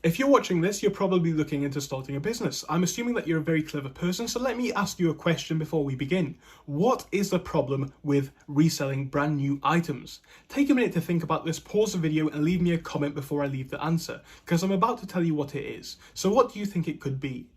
If you're watching this, you're probably looking into starting a business. I'm assuming that you're a very clever person, so let me ask you a question before we begin. What is the problem with reselling brand new items? Take a minute to think about this, pause the video and leave me a comment before I leave the answer, because I'm about to tell you what it is. So what do you think it could be?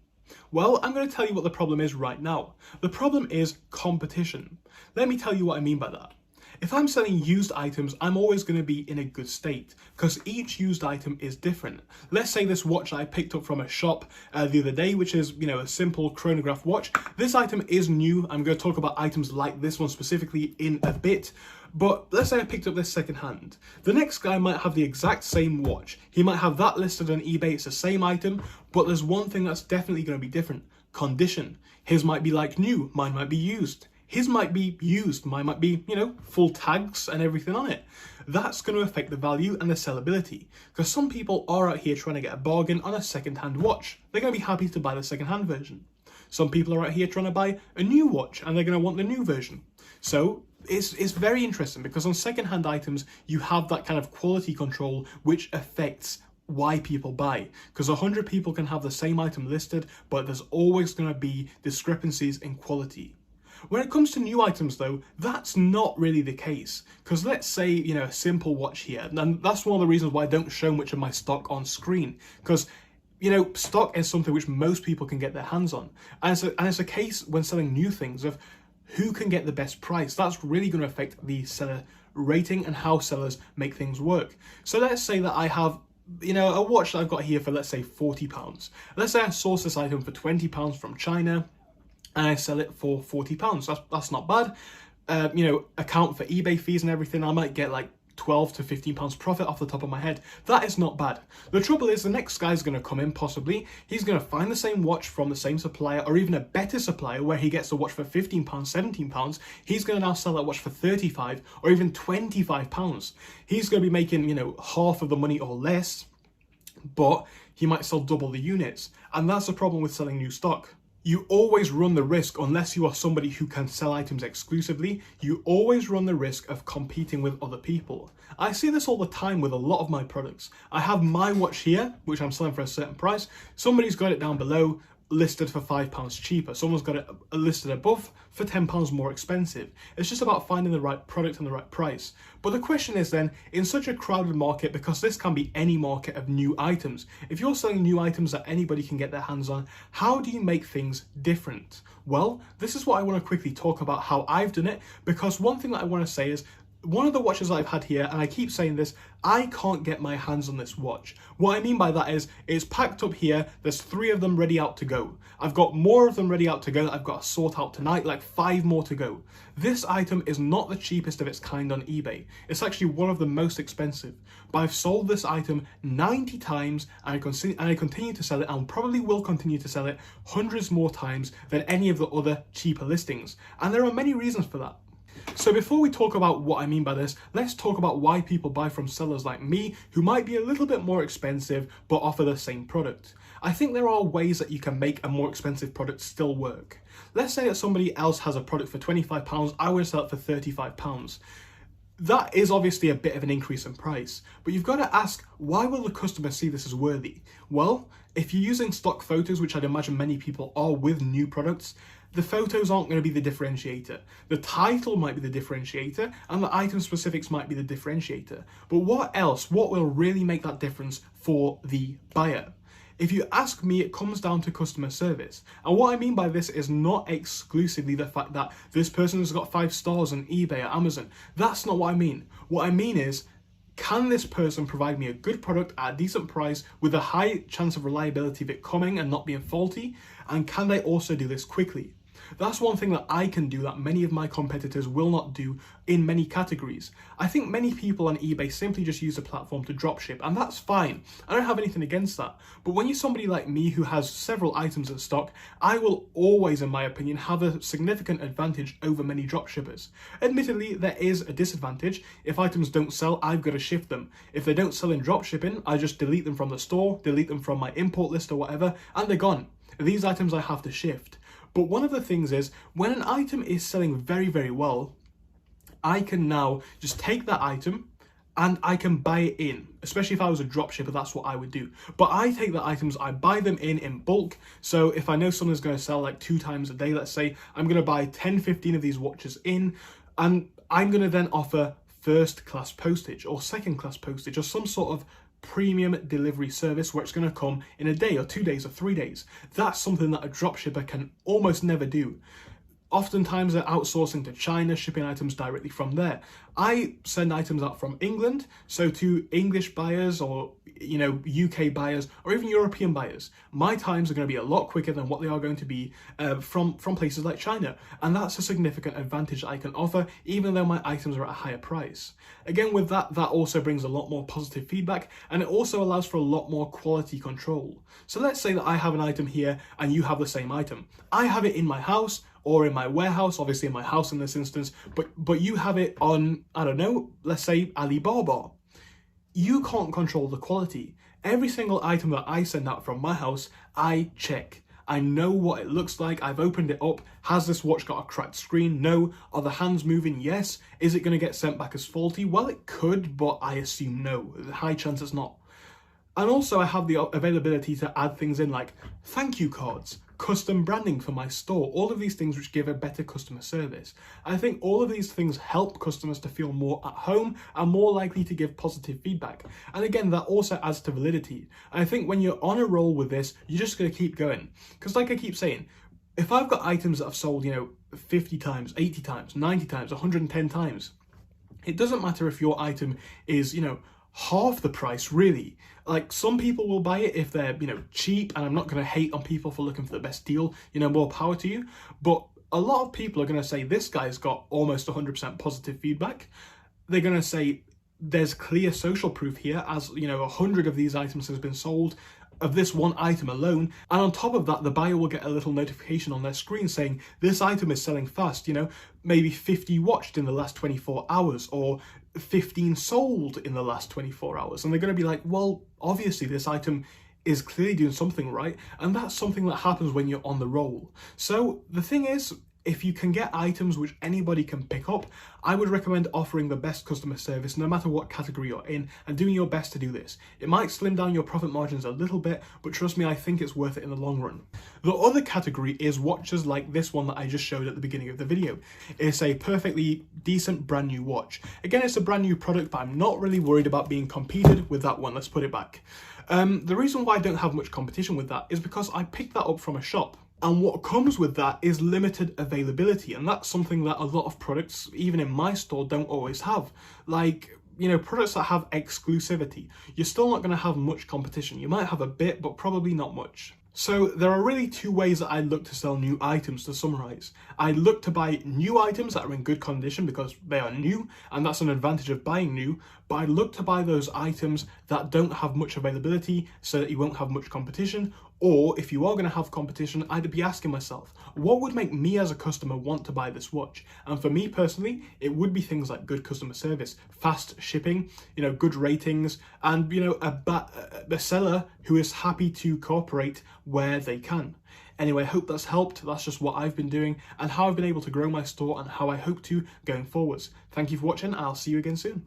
Well, I'm going to tell you what the problem is right now. The problem is competition. Let me tell you what I mean by that. If I'm selling used items, I'm always going to be in a good state because each used item is different. Let's say this watch that I picked up from a shop the other day, which is, a simple chronograph watch. This item is new. I'm going to talk about items like this one specifically in a bit. But let's say I picked up this secondhand. The next guy might have the exact same watch. He might have that listed on eBay. It's the same item, but there's one thing that's definitely going to be different. Condition. His might be like new, mine might be used. His might be used, mine might be, full tags and everything on it. That's going to affect the value and the sellability because some people are out here trying to get a bargain on a second-hand watch. They're going to be happy to buy the second-hand version. Some people are out here trying to buy a new watch and they're going to want the new version. So it's very interesting because on second-hand items, you have that kind of quality control which affects why people buy, because 100 people can have the same item listed, but there's always going to be discrepancies in quality. When it comes to new items though, that's not really the case. Because let's say, a simple watch here, and that's one of the reasons why I don't show much of my stock on screen. Because, stock is something which most people can get their hands on. And it's a case when selling new things of who can get the best price. That's really going to affect the seller rating and how sellers make things work. So let's say that I have a watch that I've got here for, let's say, £40. Let's say I source this item for £20 from China, and I sell it for £40. That's not bad. Account for eBay fees and everything, I might get like £12 to £15 profit off the top of my head. That is not bad. The trouble is the next guy's going to come in possibly. He's going to find the same watch from the same supplier or even a better supplier where he gets the watch for £15, £17. He's going to now sell that watch for £35 or even £25. He's going to be making, half of the money or less, but he might sell double the units. And that's the problem with selling new stock. You always run the risk, unless you are somebody who can sell items exclusively, you always run the risk of competing with other people. I see this all the time with a lot of my products. I have my watch here, which I'm selling for a certain price. Somebody's got it down below, listed for £5 cheaper. Someone's got it listed above for £10 more expensive. It's just about finding the right product and the right price. But the question is then, in such a crowded market, because this can be any market of new items, if you're selling new items that anybody can get their hands on, how do you make things different? Well, this is what I want to quickly talk about how I've done it, because one thing that I want to say is, one of the watches I've had here, and I keep saying this, I can't get my hands on this watch. What I mean by that is, it's packed up here, there's 3 of them ready out to go. I've got more of them ready out to go that I've got to sort out tonight, like 5 more to go. This item is not the cheapest of its kind on eBay. It's actually one of the most expensive. But I've sold this item 90 times, and I continue to sell it, and probably will continue to sell it hundreds more times than any of the other cheaper listings. And there are many reasons for that. So before we talk about what I mean by this, let's talk about why people buy from sellers like me who might be a little bit more expensive but offer the same product. I think there are ways that you can make a more expensive product still work. Let's say that somebody else has a product for £25, I would sell it for £35. That is obviously a bit of an increase in price, but you've got to ask, why will the customer see this as worthy? Well, if you're using stock photos, which I'd imagine many people are with new products, the photos aren't going to be the differentiator. The title might be the differentiator, and the item specifics might be the differentiator. But what else? What will really make that difference for the buyer? If you ask me, it comes down to customer service. And what I mean by this is not exclusively the fact that this person has got 5 stars on eBay or Amazon. That's not what I mean. What I mean is, can this person provide me a good product at a decent price with a high chance of reliability of it coming and not being faulty? And can they also do this quickly? That's one thing that I can do that many of my competitors will not do in many categories. I think many people on eBay simply just use the platform to dropship, and that's fine. I don't have anything against that. But when you're somebody like me who has several items in stock, I will always, in my opinion, have a significant advantage over many dropshippers. Admittedly, there is a disadvantage. If items don't sell, I've got to shift them. If they don't sell in dropshipping, I just delete them from the store, delete them from my import list or whatever, and they're gone. These items I have to shift. But one of the things is, when an item is selling very, very well, I can now just take that item and I can buy it in. Especially if I was a dropshipper, that's what I would do. But I take the items, I buy them in bulk. So if I know someone's going to sell like 2 times a day, let's say, I'm going to buy 10, 15 of these watches in, and I'm going to then offer first class postage or second class postage or some sort of premium delivery service where it's going to come in a day or 2 days or 3 days. That's something that a dropshipper can almost never do. Oftentimes they're outsourcing to China, shipping items directly from there. I send items out from England, so to English buyers or UK buyers or even European buyers, my times are going to be a lot quicker than what they are going to be from places like China, and that's a significant advantage I can offer, even though my items are at a higher price. Again, with that also brings a lot more positive feedback, and it also allows for a lot more quality control. So let's say that I have an item here and you have the same item. I have it in my house or in my warehouse, obviously in my house in this instance, but you have it on, I don't know, let's say Alibaba. You can't control the quality. Every single item that I send out from my house, I check. I know what it looks like. I've opened it up. Has this watch got a cracked screen? No. Are the hands moving? Yes. Is it going to get sent back as faulty? Well, it could, but I assume no. High chance it's not. And also I have the availability to add things in like thank you cards, custom branding for my store, all of these things which give a better customer service. I think all of these things help customers to feel more at home and more likely to give positive feedback. And again, that also adds to validity. And I think when you're on a roll with this, you're just going to keep going. Because like I keep saying, if I've got items that I've sold, 50 times, 80 times, 90 times, 110 times, it doesn't matter if your item is, half the price, really. Like, some people will buy it if they're, cheap, and I'm not going to hate on people for looking for the best deal, more power to you. But a lot of people are going to say, this guy's got almost 100% positive feedback. They're going to say, there's clear social proof here, as, 100 of these items has been sold of this one item alone, and on top of that, the buyer will get a little notification on their screen saying this item is selling fast, maybe 50 watched in the last 24 hours or 15 sold in the last 24 hours, and they're going to be like, well, obviously this item is clearly doing something right, and that's something that happens when you're on the roll. So the thing is, if you can get items which anybody can pick up, I would recommend offering the best customer service no matter what category you're in and doing your best to do this. It might slim down your profit margins a little bit, but trust me, I think it's worth it in the long run. The other category is watches like this one that I just showed at the beginning of the video. It's a perfectly decent brand new watch. Again, it's a brand new product, but I'm not really worried about being competed with that one. Let's put it back. The reason why I don't have much competition with that is because I picked that up from a shop. And what comes with that is limited availability, and that's something that a lot of products, even in my store, don't always have. Like, products that have exclusivity, you're still not going to have much competition. You might have a bit, but probably not much. So there are really 2 ways that I look to sell new items, to summarize. I look to buy new items that are in good condition because they are new, and that's an advantage of buying new, but I look to buy those items that don't have much availability so that you won't have much competition. Or if you are going to have competition, I'd be asking myself, what would make me as a customer want to buy this watch? And for me personally, it would be things like good customer service, fast shipping, good ratings, and a seller who is happy to cooperate where they can. Anyway, I hope that's helped. That's just what I've been doing and how I've been able to grow my store and how I hope to going forwards. Thank you for watching. I'll see you again soon.